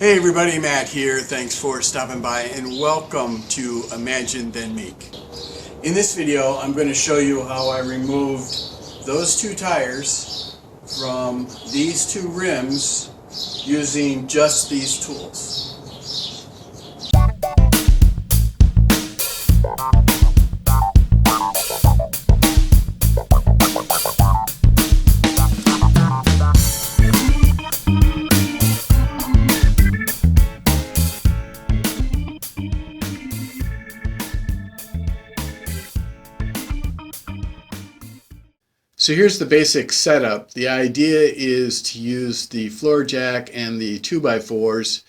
Hey everybody, Matt here. Thanks for stopping by and welcome to Imagine Then Make. In this video, I'm going to show you how I removed those two tires from these two rims using just these tools. So here's the basic setup. The idea is to use the floor jack and the 2x4s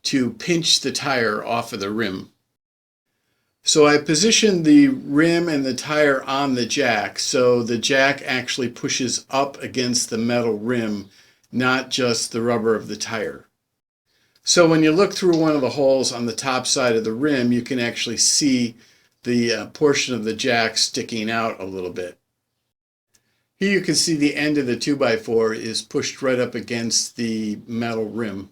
to pinch the tire off of the rim. So I positioned the rim and the tire on the jack, so the jack actually pushes up against the metal rim, not just the rubber of the tire. So when you look through one of the holes on the top side of the rim, you can actually see the portion of the jack sticking out a little bit. Here you can see the end of the 2x4 is pushed right up against the metal rim.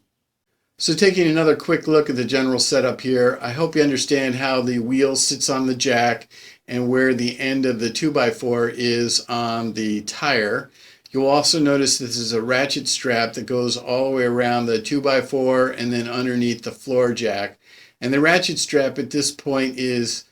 So taking another quick look at the general setup here, I hope you understand how the wheel sits on the jack and where the end of the 2x4 is on the tire. You'll also notice this is a ratchet strap that goes all the way around the 2x4 and then underneath the floor jack. And the ratchet strap at this point is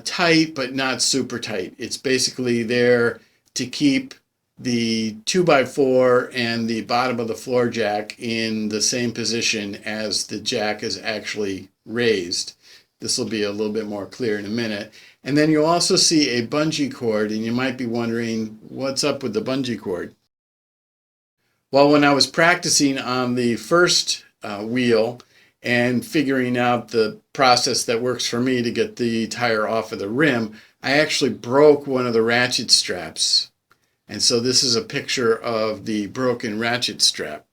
tight but not super tight. It's basically there to keep the 2x4 and the bottom of the floor jack in the same position as the jack is actually raised. This will be a little bit more clear in a minute. And then you'll also see a bungee cord, and you might be wondering, what's up with the bungee cord? Well, when I was practicing on the first wheel and figuring out the process that works for me to get the tire off of the rim, I actually broke one of the ratchet straps. And so this is a picture of the broken ratchet strap.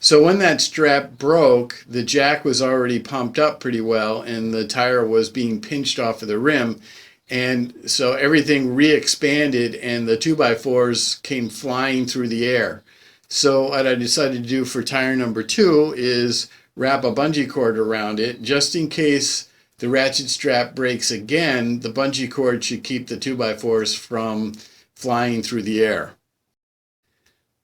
So when that strap broke, the jack was already pumped up pretty well and the tire was being pinched off of the rim. And so everything re-expanded and the 2x4s came flying through the air. So what I decided to do for tire number 2 is wrap a bungee cord around it just in case the ratchet strap breaks again. The bungee cord should keep the 2x4s from flying through the air.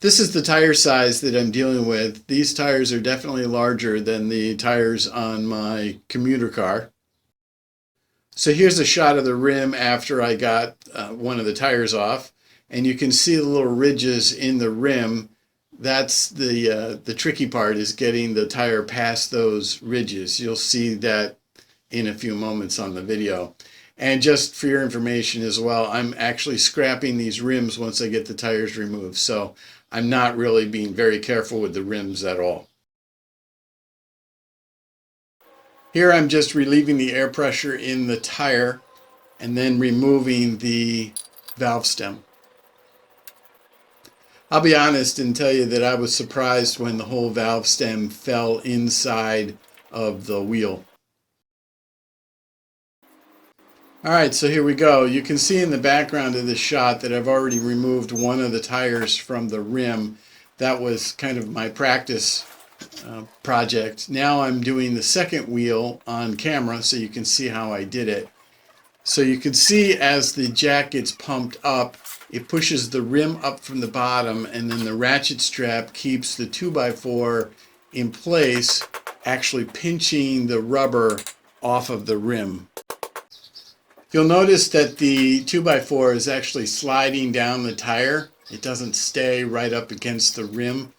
This is the tire size that I'm dealing with. These tires are definitely larger than the tires on my commuter car. So here's a shot of the rim after I got one of the tires off, and you can see the little ridges in the rim. That's the tricky part, is getting the tire past those ridges. You'll see that in a few moments on the video. And just for your information as well, I'm actually scrapping these rims once I get the tires removed. So I'm not really being very careful with the rims at all. Here I'm just relieving the air pressure in the tire and then removing the valve stem. I'll be honest and tell you that I was surprised when the whole valve stem fell inside of the wheel. All right, so here we go. You can see in the background of this shot that I've already removed one of the tires from the rim. That was kind of my practice project. Now I'm doing the second wheel on camera so you can see how I did it. So you can see as the jack gets pumped up, it pushes the rim up from the bottom, and then the ratchet strap keeps the 2x4 in place, actually pinching the rubber off of the rim. You'll notice that the 2x4 is actually sliding down the tire. It doesn't stay right up against the rim.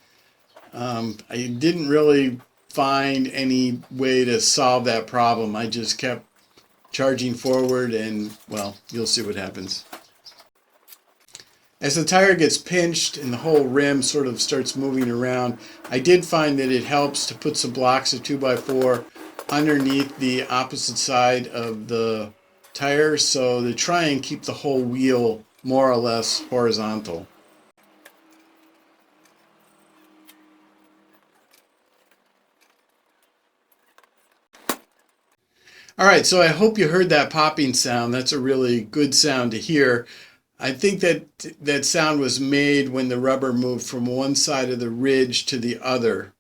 I didn't really find any way to solve that problem. I just kept charging forward and, well, you'll see what happens. As the tire gets pinched and the whole rim sort of starts moving around, I did find that it helps to put some blocks of 2x4 underneath the opposite side of the tire, so to try and keep the whole wheel more or less horizontal. All right, so I hope you heard that popping sound. That's a really good sound to hear. I think that sound was made when the rubber moved from one side of the ridge to the other.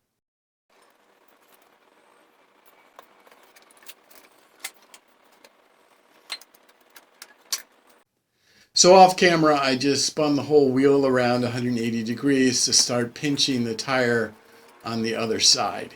So off camera, I just spun the whole wheel around 180 degrees to start pinching the tire on the other side.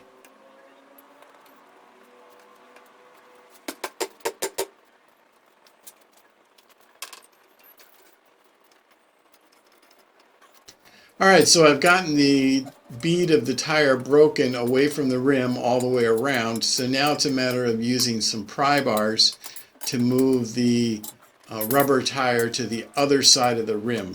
All right, so I've gotten the bead of the tire broken away from the rim all the way around. So now it's a matter of using some pry bars to move the rubber tire to the other side of the rim.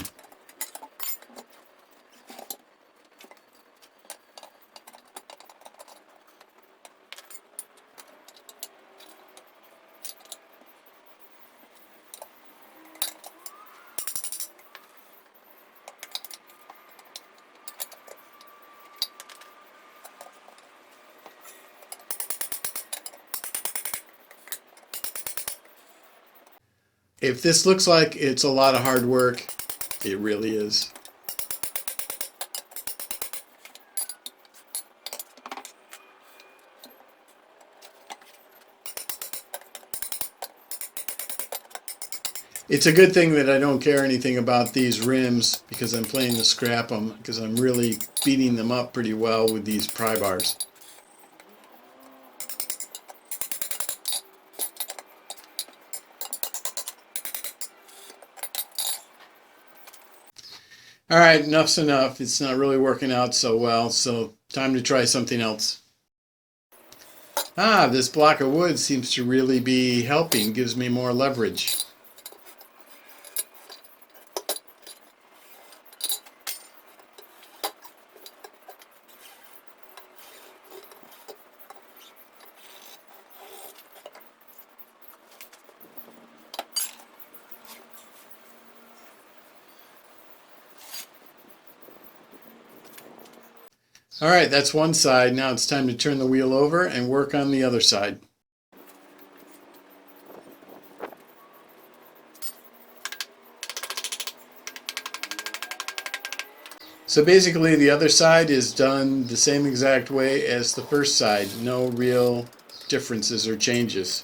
If this looks like it's a lot of hard work, it really is. It's a good thing that I don't care anything about these rims because I'm planning to scrap them because I'm really beating them up pretty well with these pry bars. All right, enough's enough. It's not really working out so well, so time to try something else. Ah, this block of wood seems to really be helping, gives me more leverage. All right, that's one side. Now it's time to turn the wheel over and work on the other side. So basically the other side is done the same exact way as the first side. No real differences or changes.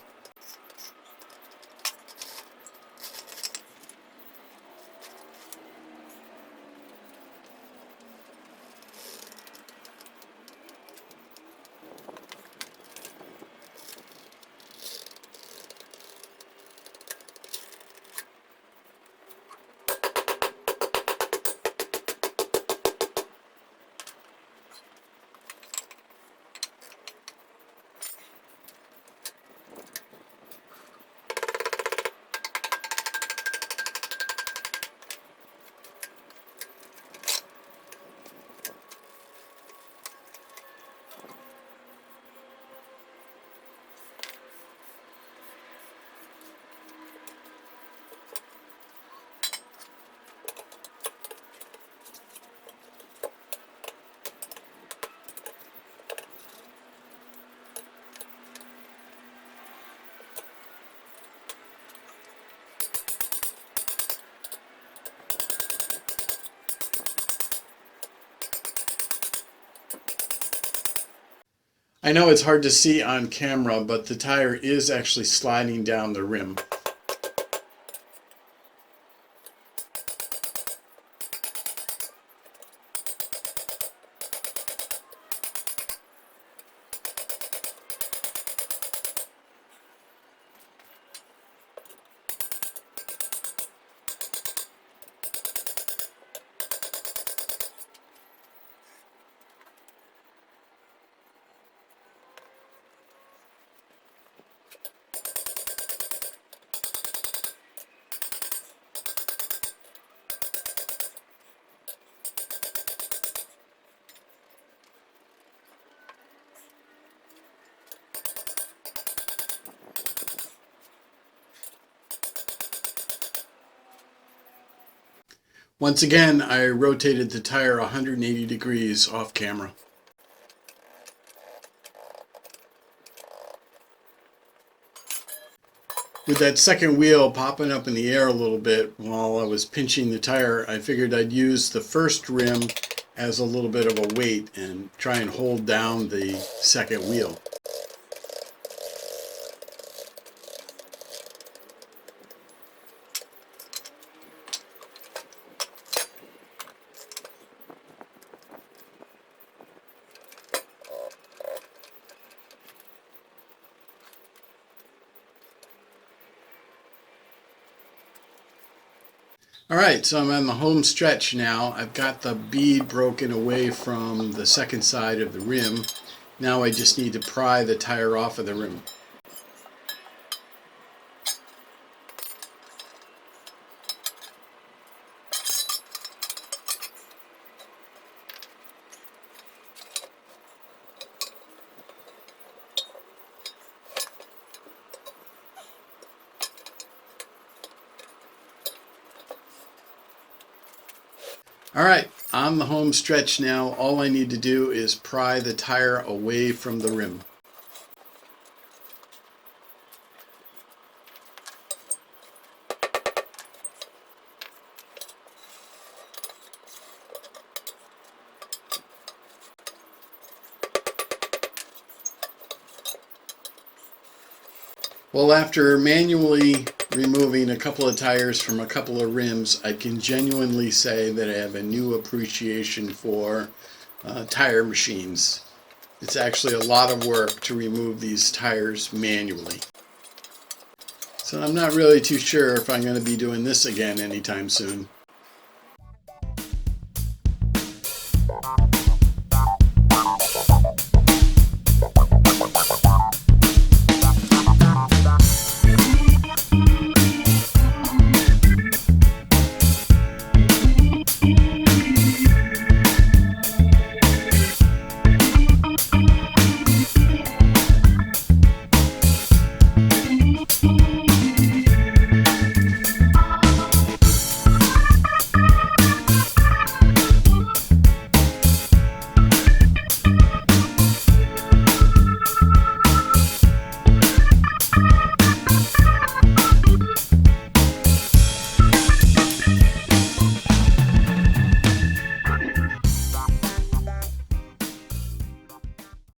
I know it's hard to see on camera, but the tire is actually sliding down the rim. Once again, I rotated the tire 180 degrees off camera. With that second wheel popping up in the air a little bit while I was pinching the tire, I figured I'd use the first rim as a little bit of a weight and try and hold down the second wheel. Alright, so I'm on the home stretch now. I've got the bead broken away from the second side of the rim. Now I just need to pry the tire off of the rim. Alright, on the home stretch now, all I need to do is pry the tire away from the rim. Well, after manually removing a couple of tires from a couple of rims, I can genuinely say that I have a new appreciation for tire machines. It's actually a lot of work to remove these tires manually. So I'm not really too sure if I'm going to be doing this again anytime soon.